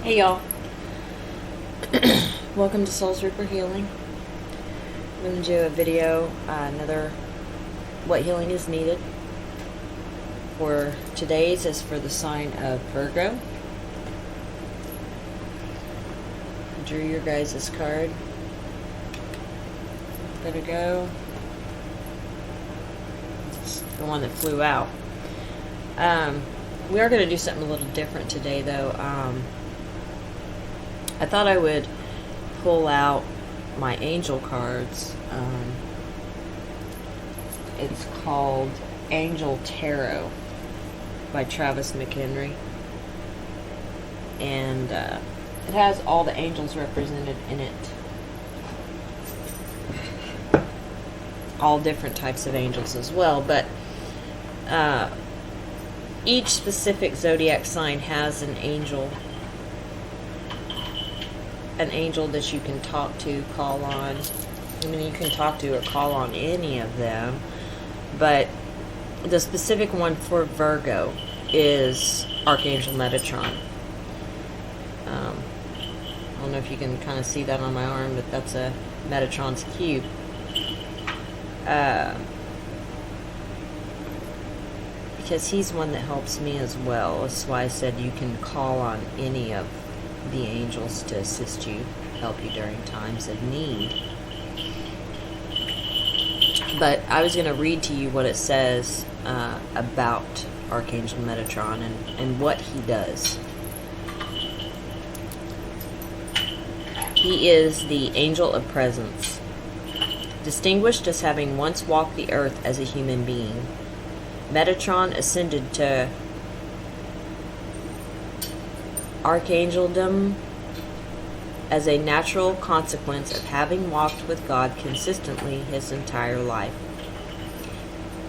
Hey y'all, welcome to SoulsReaper Healing. I'm going to do a video, another what healing is needed. For today's is for the sign of Virgo. Drew your guys' card. There we go. It's the one that flew out. We are going to do something a little different today though. I thought I would pull out my angel cards. It's called Angel Tarot by Travis McHenry. And it has all the angels represented in it. All different types of angels as well. But each specific zodiac sign has an angel that you can talk to, call on. I mean, you can talk to or call on any of them, but the specific one for Virgo is Archangel Metatron. I don't know if you can kind of see that on my arm, but that's a Metatron's cube. Because he's one that helps me as well. That's why I said you can call on any of the angels to assist you, help you during times of need. But I was going to read to you what it says about Archangel Metatron and what he does. He is the angel of presence, distinguished as having once walked the earth as a human being. Metatron ascended to archangeldom as a natural consequence of having walked with God consistently his entire life.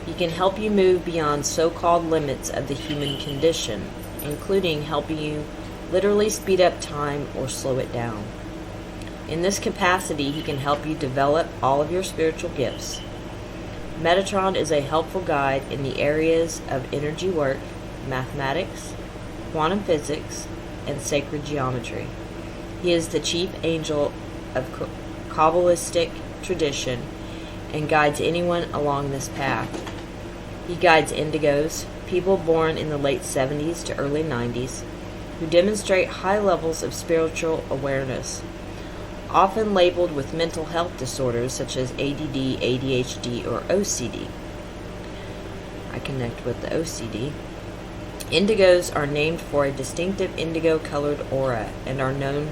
He can help you move beyond so-called limits of the human condition, including helping you literally speed up time or slow it down. In this capacity, he can help you develop all of your spiritual gifts. Metatron is a helpful guide in the areas of energy work, mathematics, quantum physics, and sacred geometry. He is the chief angel of Kabbalistic tradition and guides anyone along this path. He guides indigos, people born in the late 70s to early 90s, who demonstrate high levels of spiritual awareness, often labeled with mental health disorders such as ADD, ADHD, or OCD. I connect with the OCD. Indigos are named for a distinctive indigo-colored aura and are known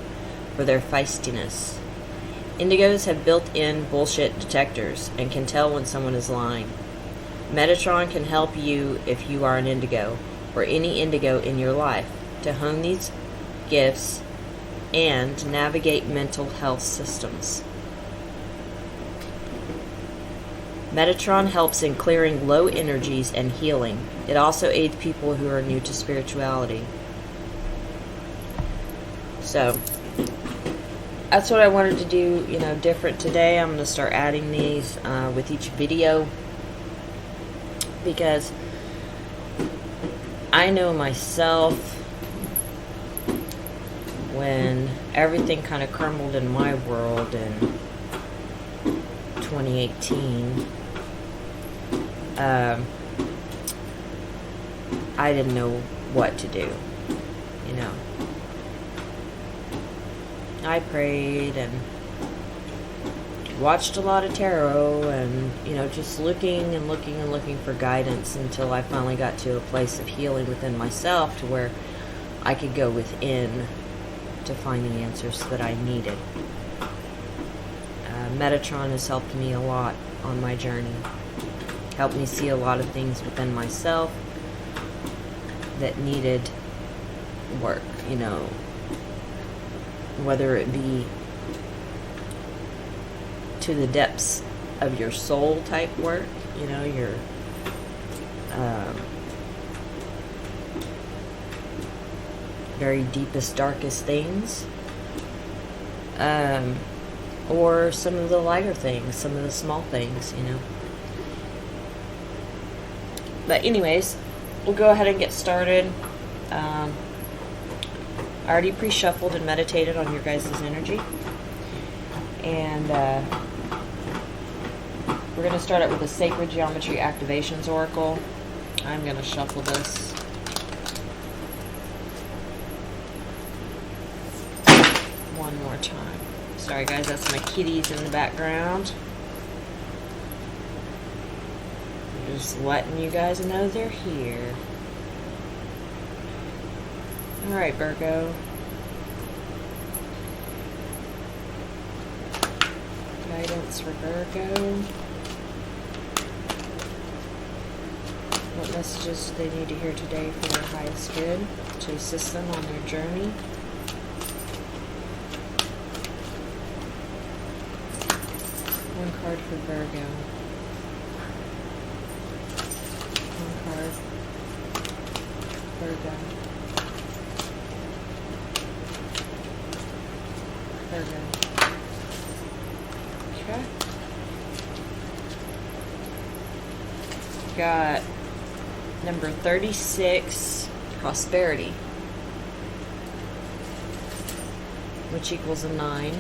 for their feistiness. Indigos have built-in bullshit detectors and can tell when someone is lying. Metatron can help you if you are an indigo, or any indigo in your life, to hone these gifts and navigate mental health systems. Metatron helps in clearing low energies and healing. It also aids people who are new to spirituality. So, that's what I wanted to do, different today. I'm going to start adding these with each video, because I know myself, when everything kind of crumbled in my world in 2018, I didn't know what to do, I prayed and watched a lot of tarot and, just looking and looking and looking for guidance until I finally got to a place of healing within myself to where I could go within to find the answers that I needed. Metatron has helped me a lot on my journey. Helped me see a lot of things within myself that needed work, whether it be to the depths of your soul type work, your very deepest, darkest things, or some of the lighter things, some of the small things, But anyways, we'll go ahead and get started. I already pre-shuffled and meditated on your guys' energy. And we're going to start out with a Sacred Geometry Activations Oracle. I'm going to shuffle this. One more time. Sorry guys, that's my kitties in the background. I'm just letting you guys know they're here. Alright, Virgo. Guidance for Virgo. What messages do they need to hear today for their highest good to assist them on their journey? One card for Virgo. One card. Virgo. Virgo. Okay. Got number 36, prosperity, which equals a 9.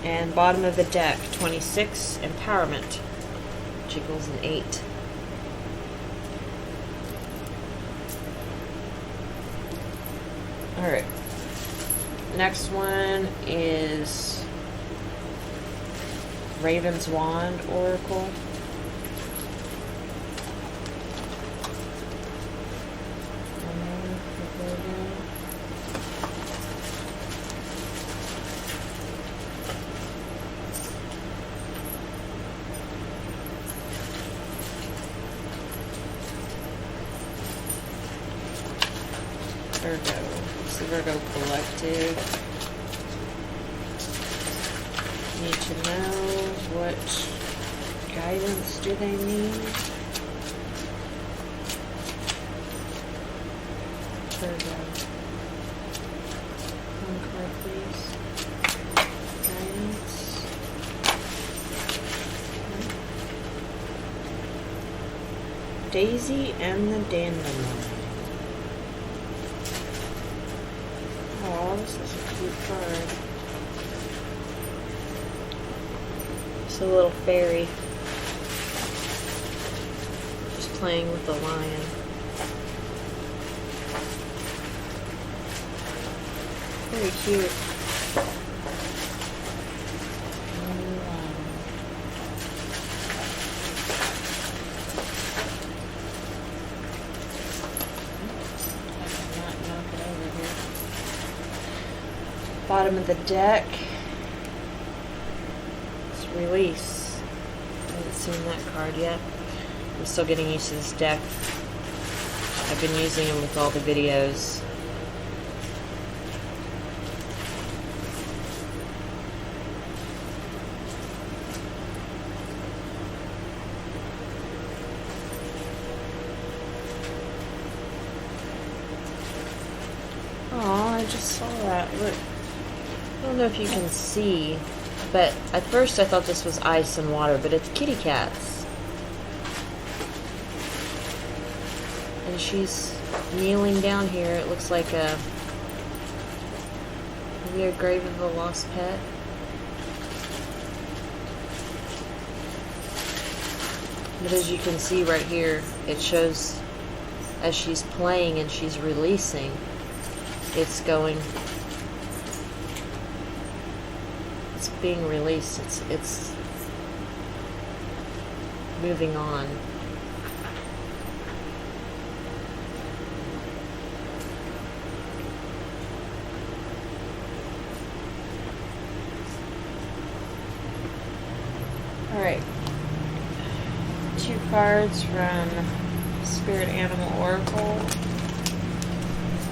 And bottom of the deck, 26, empowerment, which equals an 8. Alright. Next one is Raven's Wand Oracle. Virgo. It's the Virgo Collective. Need to know what guidance do they need. Virgo. One card, please. Guidance. Daisy and the Dandelion. Oh, this is a cute card. It's a little fairy. Just playing with the lion. Very cute. Bottom of the deck. It's release. I haven't seen that card yet. I'm still getting used to this deck. I've been using them with all the videos. Oh, I just saw that. Look. I don't know if you can see, but at first I thought this was ice and water, but it's kitty cats. And she's kneeling down here. It looks like maybe a grave of a lost pet. But as you can see right here, it shows as she's playing and she's releasing, it's going... It's being released. It's moving on. All right. 2 cards from Spirit Animal Oracle.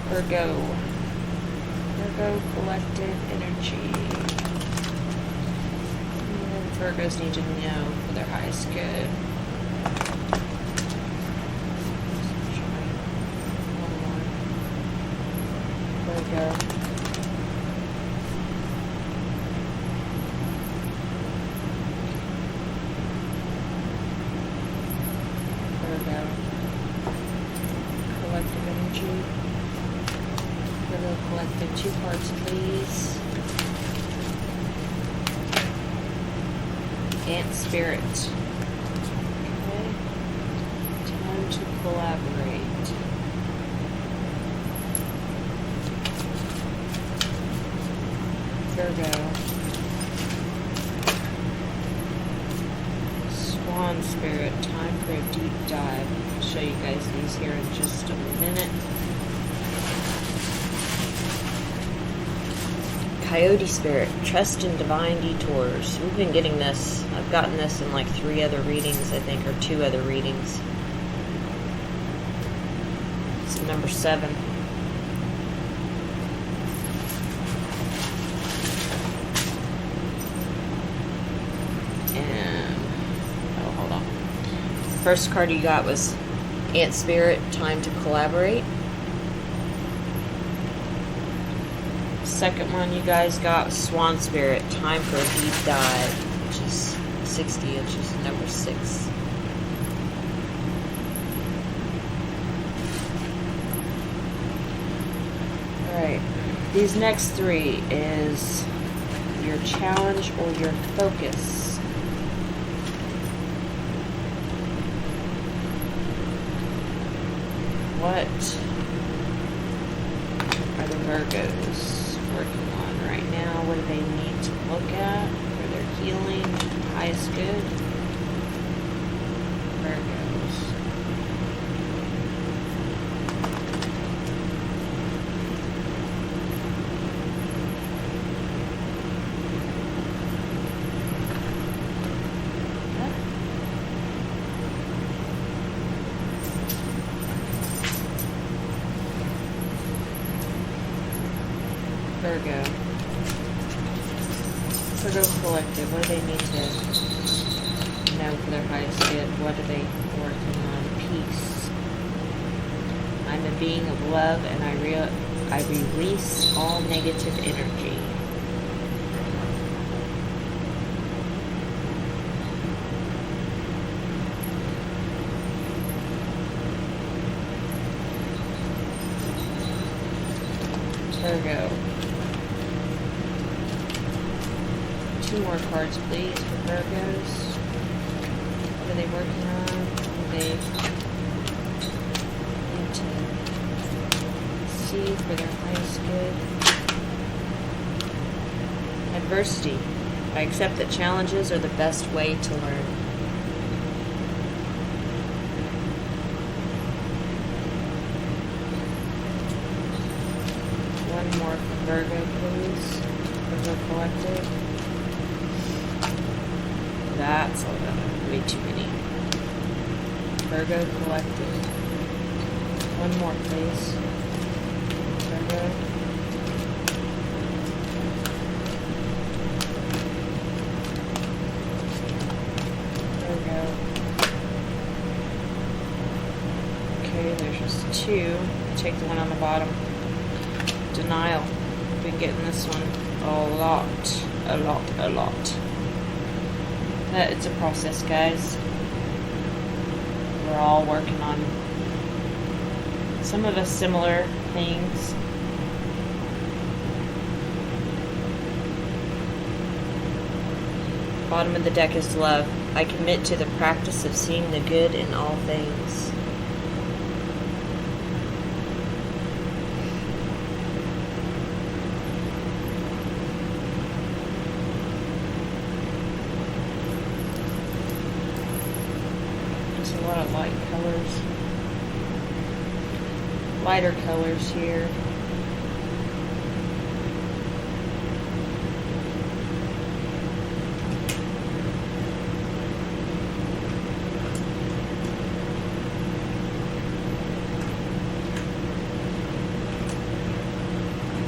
Virgo. Virgo Collective Energy. Virgos need to know for their highest good. Virgo. Collective, 2 cards, please. Ant Spirit. Okay. Time to collaborate. Virgo. Swan Spirit. Time for a deep dive. I'll show you guys these here in just a minute. Coyote Spirit, trust in divine detours. We've been getting this. I've gotten this in like 3 other readings, I think, or 2 other readings. It's number 7. And, oh, hold on. The first card you got was Ant Spirit, time to collaborate. Second one you guys got, Swan Spirit, time for a deep dive, which is 60, which is number 6. Alright, these next 3 is your challenge or your focus. What are the Virgos working on right now? What do they need to look at for their healing, highest good? Virgos. Virgo. Virgo Collective, what do they need to know for their highest good? What are they working on? Peace. I'm a being of love and I release all negative energy. Virgo. 2 more cards, please, for Virgos. What are they working on? What do they need to see for their highest good? Adversity. I accept that challenges are the best way to learn. One more for Virgo, please. Virgo Collective. That's a lot. Way too many. Virgo Collective. One more, please. Virgo. Virgo. Okay, there's just 2. Take the one on the bottom. Denial. Been getting this one a lot. But it's a process, guys. We're all working on some of us similar things. Bottom of the deck is love. I commit to the practice of seeing the good in all things. There's a lot of light colors. Lighter colors here.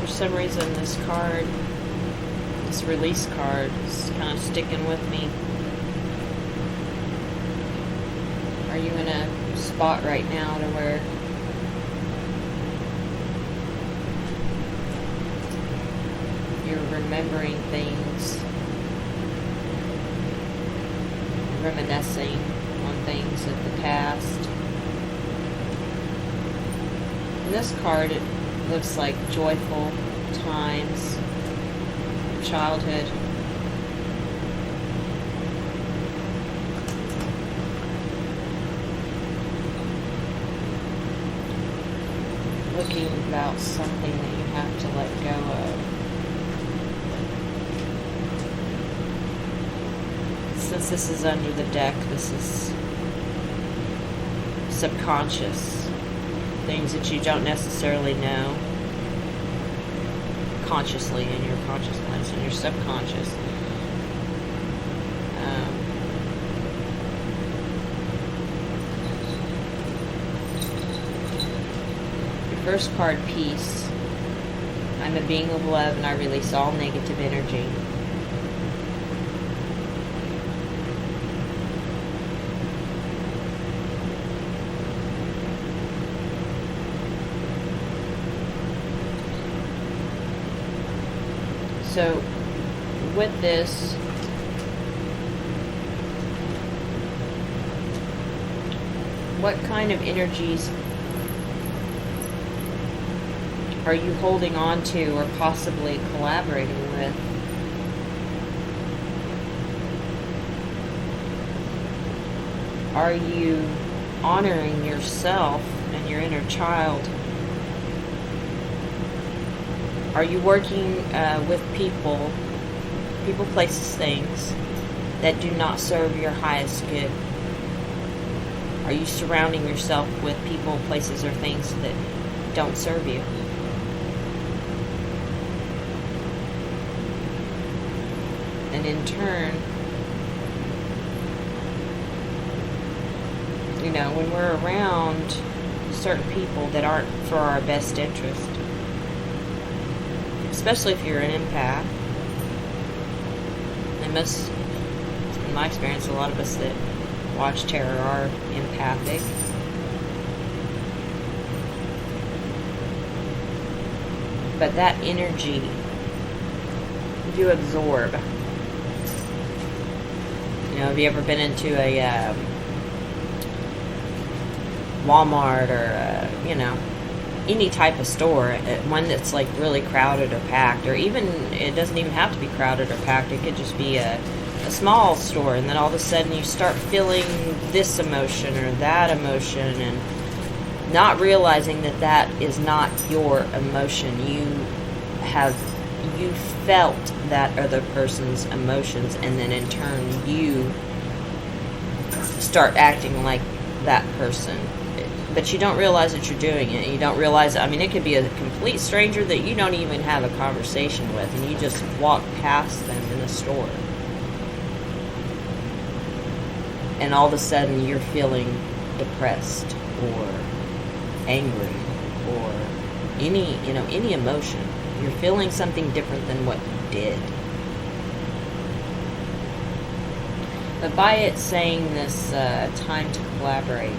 For some reason this card, this release card, is kind of sticking with me. Are you in a spot right now to where you're remembering things, reminiscing on things of the past? And this card, Looks like joyful times, childhood. Looking about something that you have to let go of. Since this is under the deck, this is subconscious. Things that you don't necessarily know consciously in your conscious mind, in your subconscious. First card, peace. I'm a being of love and I release all negative energy. So with this, what kind of energies are you holding on to or possibly collaborating with? Are you honoring yourself and your inner child? Are you working with people, places, things that do not serve your highest good? Are you surrounding yourself with people, places, or things that don't serve you? And in turn, you know, when we're around certain people that aren't for our best interest, especially if you're an empath, and most, in my experience, a lot of us that watch tarot are empathic. But that energy you absorb. You know, have you ever been into a Walmart or, you know, any type of store, one that's like really crowded or packed, or even, it doesn't even have to be crowded or packed, it could just be a small store, and then all of a sudden you start feeling this emotion or that emotion, and not realizing that that is not your emotion. You felt that other person's emotions, and then in turn you start acting like that person. But you don't realize that you're doing it. You don't realize, I mean, it could be a complete stranger that you don't even have a conversation with, and you just walk past them in a store. And all of a sudden you're feeling depressed or angry or any emotion. You're feeling something different than what you did. But by it saying this time to collaborate,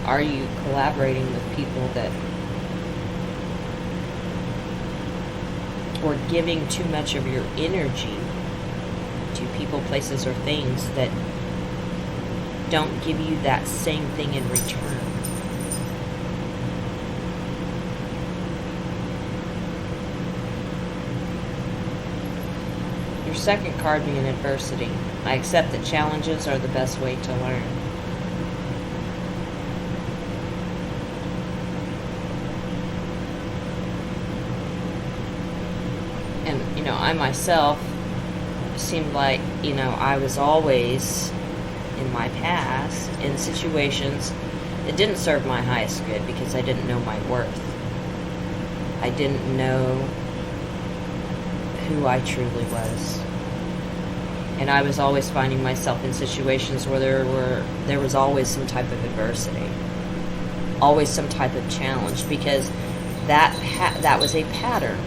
are you collaborating with people that, or giving too much of your energy to people, places, or things that don't give you that same thing in return? Your second card being adversity. I accept that challenges are the best way to learn. And, you know, I myself seemed like, you know, I was always, in my past, in situations that didn't serve my highest good because I didn't know my worth. I didn't know who I truly was. And I was always finding myself in situations where there was always some type of adversity, always some type of challenge, because that was a pattern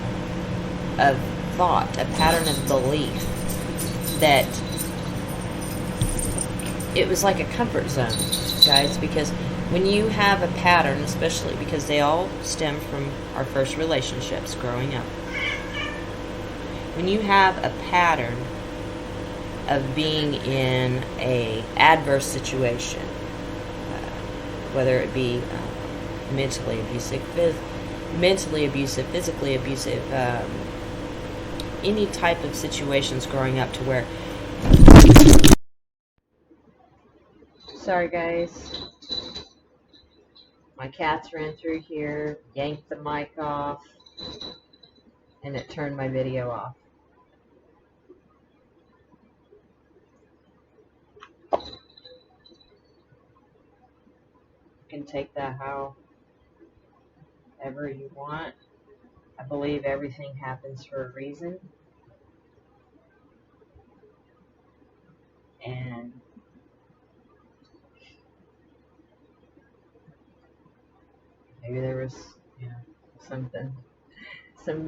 of thought, a pattern of belief, that it was like a comfort zone, guys, because when you have a pattern, especially because they all stem from our first relationships growing up, when you have a pattern of being in a adverse situation, whether it be mentally abusive, physically abusive, any type of situations growing up to where... Sorry guys, my cats ran through here, yanked the mic off, and it turned my video off. You can take that however you want. I believe everything happens for a reason. And maybe there was, some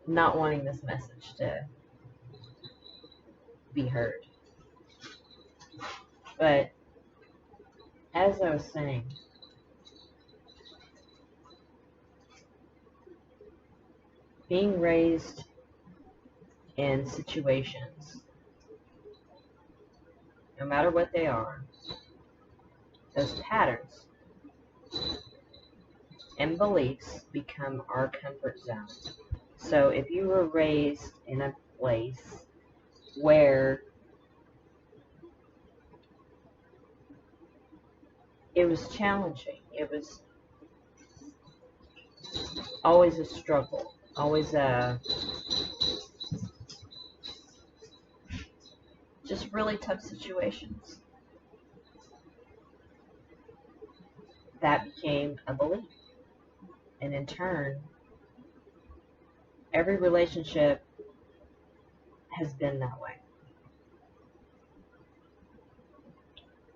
not wanting this message to be heard. But as I was saying, being raised in situations, no matter what they are, those patterns and beliefs become our comfort zone. So if you were raised in a place where it was challenging, it was always a struggle, always just really tough situations, that became a belief. And in turn, every relationship has been that way.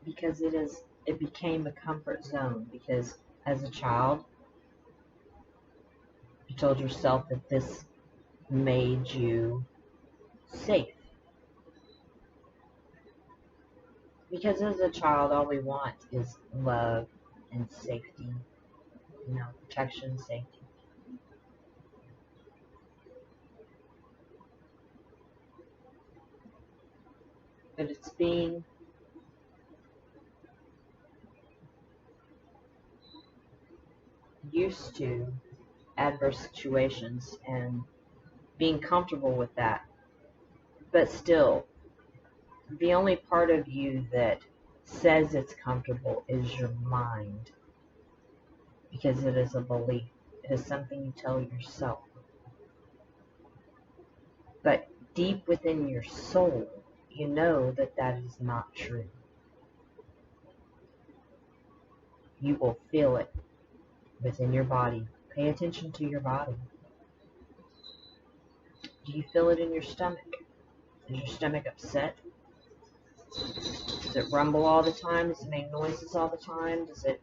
Because it became a comfort zone. Because as a child, you told yourself that this made you safe. Because as a child, all we want is love and safety, protection, safety. But it's being used to adverse situations and being comfortable with that. But still, the only part of you that says it's comfortable is your mind, because it is a belief. It is something you tell yourself. But deep within your soul, you know that that is not true. You will feel it within your body. Pay attention to your body. Do you feel it in your stomach? Is your stomach upset? Does it rumble all the time? Does it make noises all the time? Does it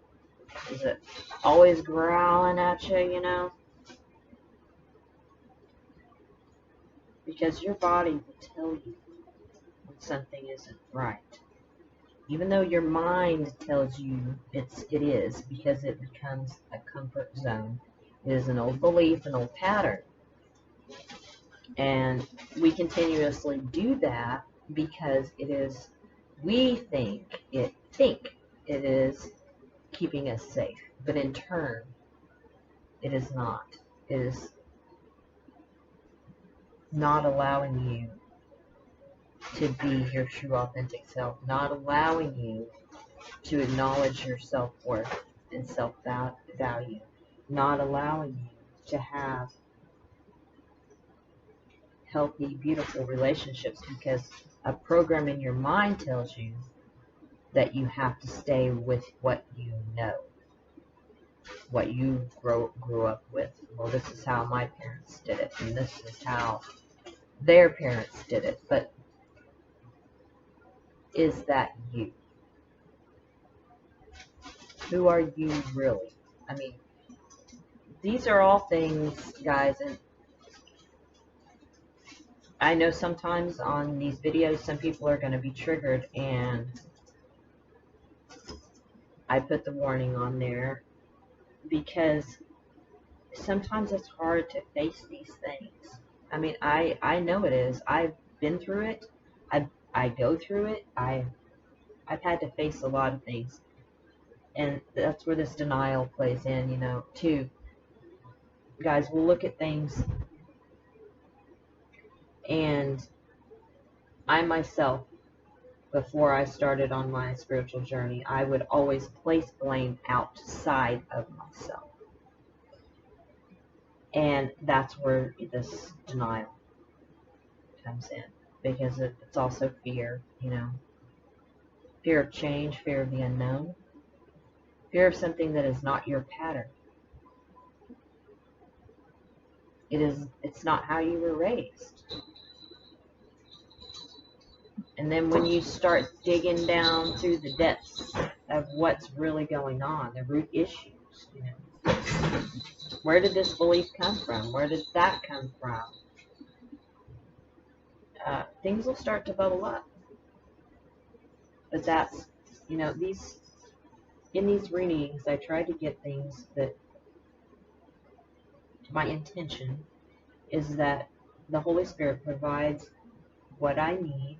always growling at you, Because your body will tell you when something isn't right. Even though your mind tells you it is, because it becomes a comfort zone. It is an old belief, an old pattern. And we continuously do that because we think it is keeping us safe. But in turn, it is not. It is not allowing you to be your true authentic self, not allowing you to acknowledge your self-worth and self-value, not allowing you to have healthy, beautiful relationships, because a program in your mind tells you that you have to stay with what you know, what you grew up with. Well, this is how my parents did it, and this is how their parents did it. But is that you? Who are you really? I mean, these are all things, guys, and I know sometimes on these videos some people are going to be triggered, and I put the warning on there because sometimes it's hard to face these things. I mean, I know it is. I've been through it. I go through it. I've had to face a lot of things, and that's where this denial plays in, too. Guys, we'll look at things, and I myself, before I started on my spiritual journey, I would always place blame outside of myself. And that's where this denial comes in, because it's also fear, fear of change, fear of the unknown, fear of something that is not your pattern. It's not how you were raised. And then when you start digging down through the depths of what's really going on, the root issues, where did this belief come from? Where did that come from? Things will start to bubble up. But that's, in these readings, I try to get things that my intention is that the Holy Spirit provides what I need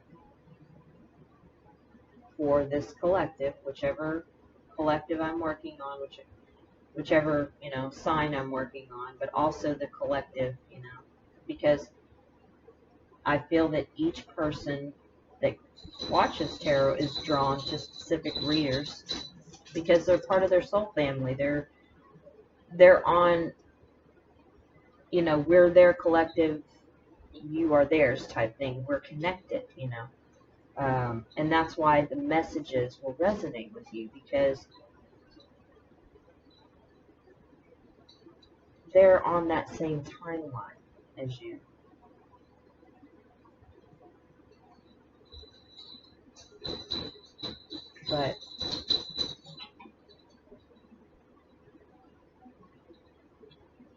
for this collective, whichever collective I'm working on, whichever sign I'm working on, but also the collective, because I feel that each person that watches tarot is drawn to specific readers because they're part of their soul family. They're on, we're their collective, you are theirs type thing. We're connected, and that's why the messages will resonate with you, because they're on that same timeline as you. But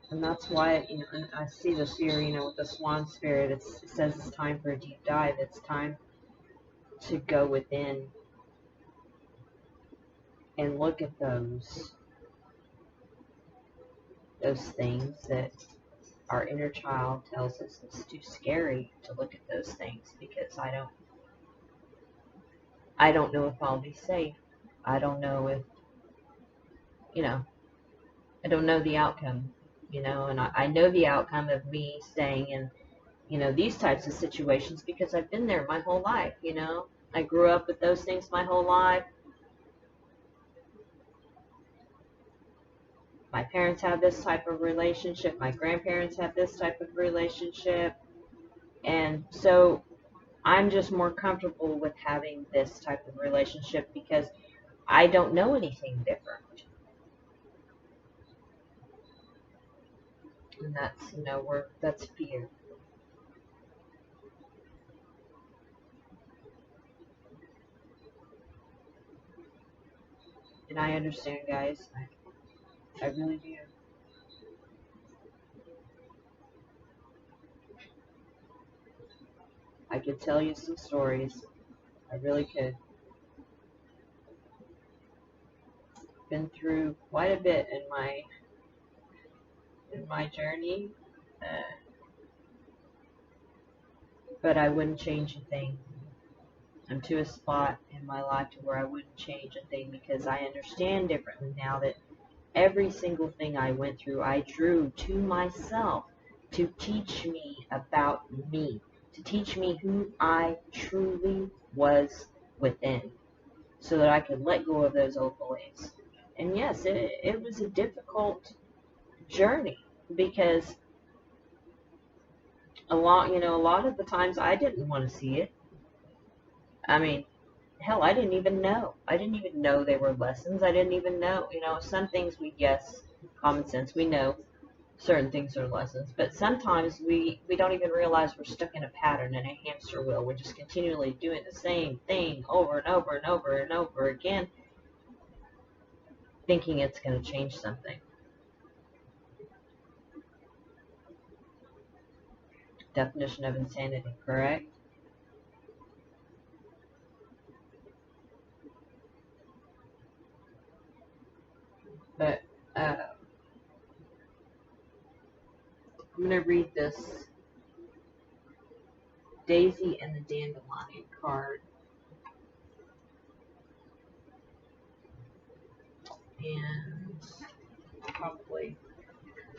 and that's why, and I see this here, with the swan spirit, it says it's time for a deep dive. It's time to go within and look at those things that our inner child tells us it's too scary to look at those things, because I don't know if I'll be safe. I don't know if, I don't know the outcome, and I know the outcome of me staying in, these types of situations because I've been there my whole life, I grew up with those things my whole life. My parents have this type of relationship. My grandparents have this type of relationship. And so I'm just more comfortable with having this type of relationship because I don't know anything different. And that's, that's fear. And I understand, guys. I really do. I could tell you some stories. I really could. Been through quite a bit in my journey, but I wouldn't change a thing. I'm to a spot in my life to where I wouldn't change a thing because I understand differently now that every single thing I went through, I drew to myself to teach me about me, to teach me who I truly was within, so that I could let go of those old beliefs. And yes, it was a difficult journey because a lot of the times I didn't want to see it. I mean, hell, I didn't even know. I didn't even know they were lessons. I didn't even know, some things we guess, common sense, we know certain things are lessons, but sometimes we don't even realize we're stuck in a pattern, in a hamster wheel. We're just continually doing the same thing over and over and over and over again, thinking it's going to change something. Definition of insanity, correct? But I'm going to read this Daisy and the Dandelion card. And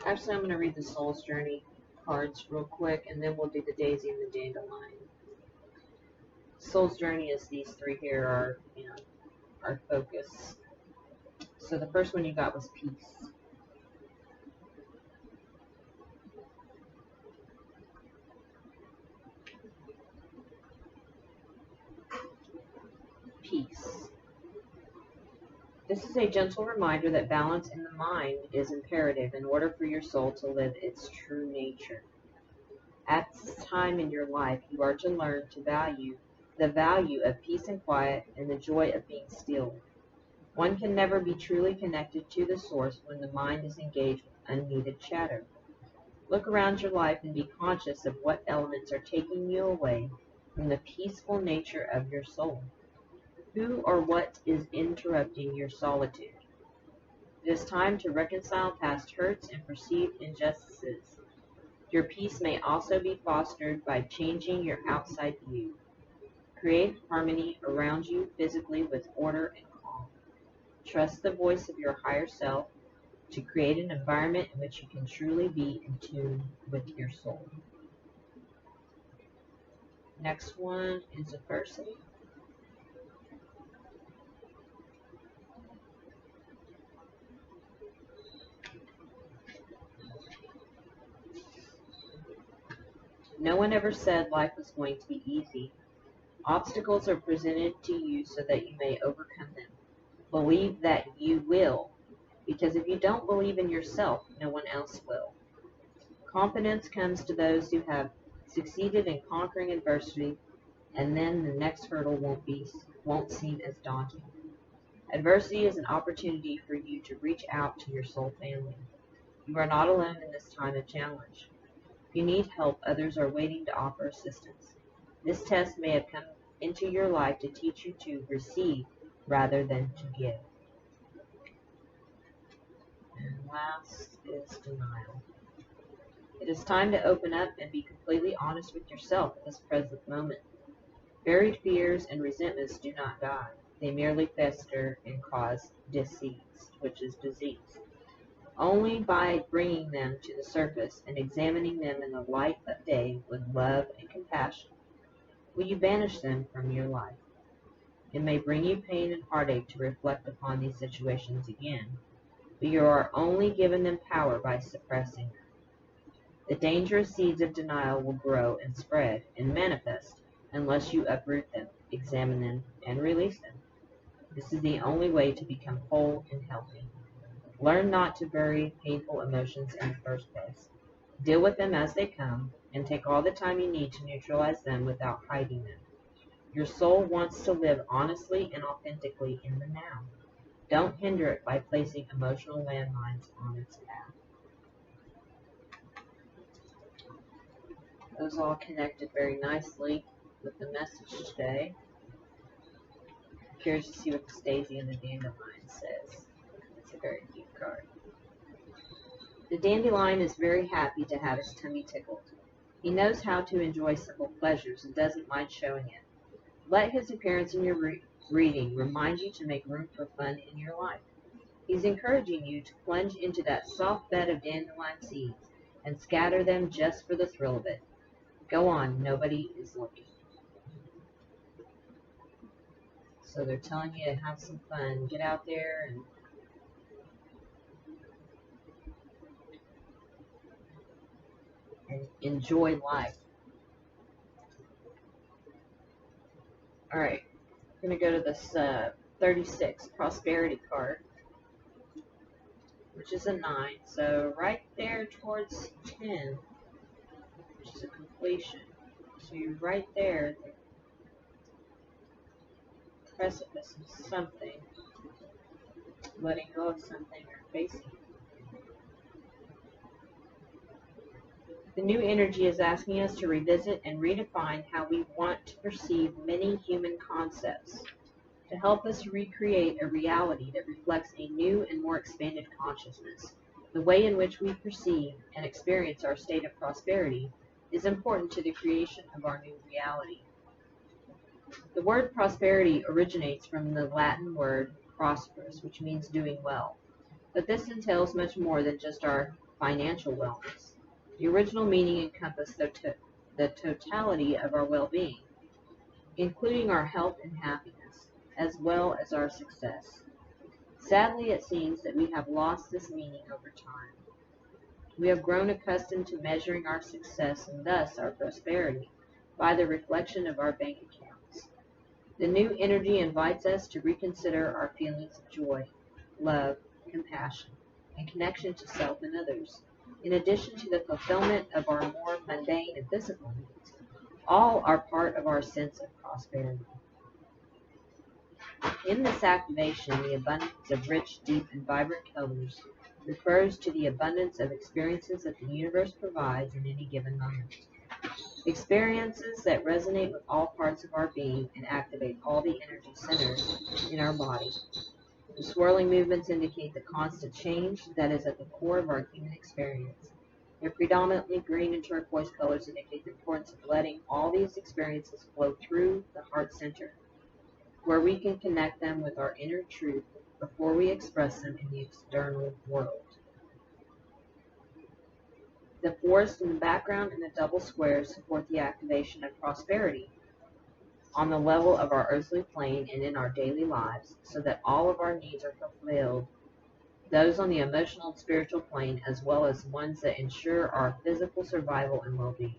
actually I'm going to read the Soul's Journey cards real quick, and then we'll do the Daisy and the Dandelion. Soul's Journey is these three here are, our focus. So the first one you got was peace. Peace. This is a gentle reminder that balance in the mind is imperative in order for your soul to live its true nature. At this time in your life, you are to learn to value the value of peace and quiet and the joy of being still. One can never be truly connected to the source when the mind is engaged with unneeded chatter. Look around your life and be conscious of what elements are taking you away from the peaceful nature of your soul. Who or what is interrupting your solitude? It is time to reconcile past hurts and perceived injustices. Your peace may also be fostered by changing your outside view. Create harmony around you physically with order and calm. Trust the voice of your higher self to create an environment in which you can truly be in tune with your soul. Next one is adversity. No one ever said life was going to be easy. Obstacles are presented to you so that you may overcome them. Believe that you will, because if you don't believe in yourself, no one else will. Confidence comes to those who have succeeded in conquering adversity, and then the next hurdle won't seem as daunting. Adversity is an opportunity for you to reach out to your soul family. You are not alone in this time of challenge. If you need help, others are waiting to offer assistance. This test may have come into your life to teach you to receive rather than to give. And last is denial. It is time to open up and be completely honest with yourself at this present moment. Buried fears and resentments do not die. They merely fester and cause disease, which is disease. Only by bringing them to the surface and examining them in the light of day with love and compassion will you banish them from your life. It may bring you pain and heartache to reflect upon these situations again, but you are only given them power by suppressing them. The dangerous seeds of denial will grow and spread and manifest unless you uproot them, examine them, and release them. This is the only way to become whole and healthy. Learn not to bury painful emotions in the first place. Deal with them as they come, and take all the time you need to neutralize them without hiding them. Your soul wants to live honestly and authentically in the now. Don't hinder it by placing emotional landmines on its path. Those all connected very nicely with the message today. I'm curious to see what this Daisy and the Dandelion says. It's a very cute card. The dandelion is very happy to have his tummy tickled. He knows how to enjoy simple pleasures and doesn't mind showing it. Let his appearance in your reading remind you to make room for fun in your life. He's encouraging you to plunge into that soft bed of dandelion seeds and scatter them just for the thrill of it. Go on, nobody is looking. So they're telling you to have some fun. Get out there and enjoy life. Alright, I'm going to go to this 36 prosperity card, which is a 9. So right there towards 10, which is a completion. So you're right there, the precipice of something, letting go of something or facing it. The new energy is asking us to revisit and redefine how we want to perceive many human concepts, to help us recreate a reality that reflects a new and more expanded consciousness. The way in which we perceive and experience our state of prosperity is important to the creation of our new reality. The word prosperity originates from the Latin word prosperous, which means doing well. But this entails much more than just our financial wellness. The original meaning encompassed the totality of our well-being, including our health and happiness, as well as our success. Sadly, it seems that we have lost this meaning over time. We have grown accustomed to measuring our success and thus our prosperity by the reflection of our bank accounts. The new energy invites us to reconsider our feelings of joy, love, compassion, and connection to self and others, in addition to the fulfillment of our more mundane and physical needs. All are part of our sense of prosperity. In this activation, the abundance of rich, deep, and vibrant colors refers to the abundance of experiences that the universe provides in any given moment. Experiences that resonate with all parts of our being and activate all the energy centers in our body. The swirling movements indicate the constant change that is at the core of our human experience. Their predominantly green and turquoise colors indicate the importance of letting all these experiences flow through the heart center, where we can connect them with our inner truth before we express them in the external world. The forest in the background and the double squares support the activation of prosperity on the level of our earthly plane and in our daily lives, so that all of our needs are fulfilled, those on the emotional and spiritual plane, as well as ones that ensure our physical survival and well-being.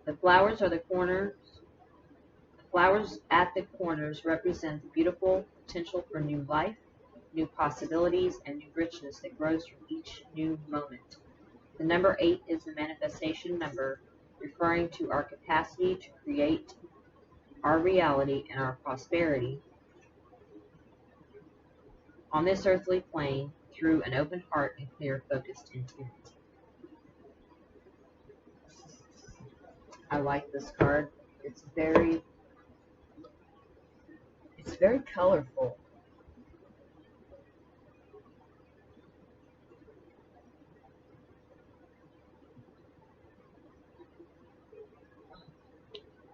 The flowers are the corners. The flowers at the corners represent the beautiful potential for new life, new possibilities, and new richness that grows from each new moment. The number 8 is the manifestation number, referring to our capacity to create our reality and our prosperity on this earthly plane through an open heart and clear, focused intent. I like this card. It's very colorful.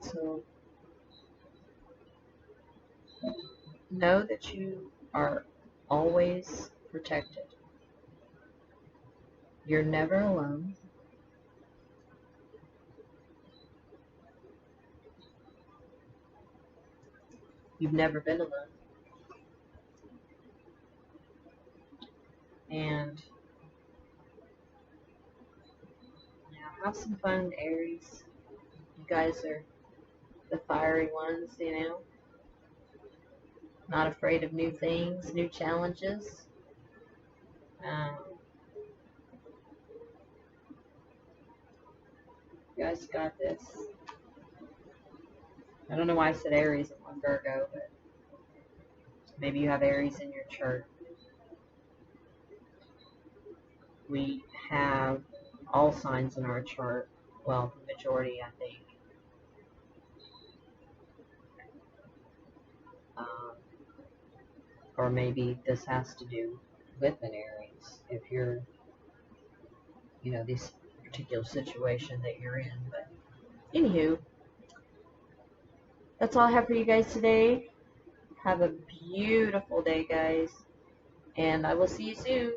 So know that you are always protected. You're never alone. You've never been alone. And now have some fun, Aries. You guys are the fiery ones, you know. Not afraid of new things, new challenges. You guys got this. I don't know why I said Aries and one Virgo, but maybe you have Aries in your chart. We have all signs in our chart. Well, the majority, I think. Or maybe this has to do with an Aries if you're, this particular situation that you're in. But anywho, that's all I have for you guys today. Have a beautiful day, guys, and I will see you soon.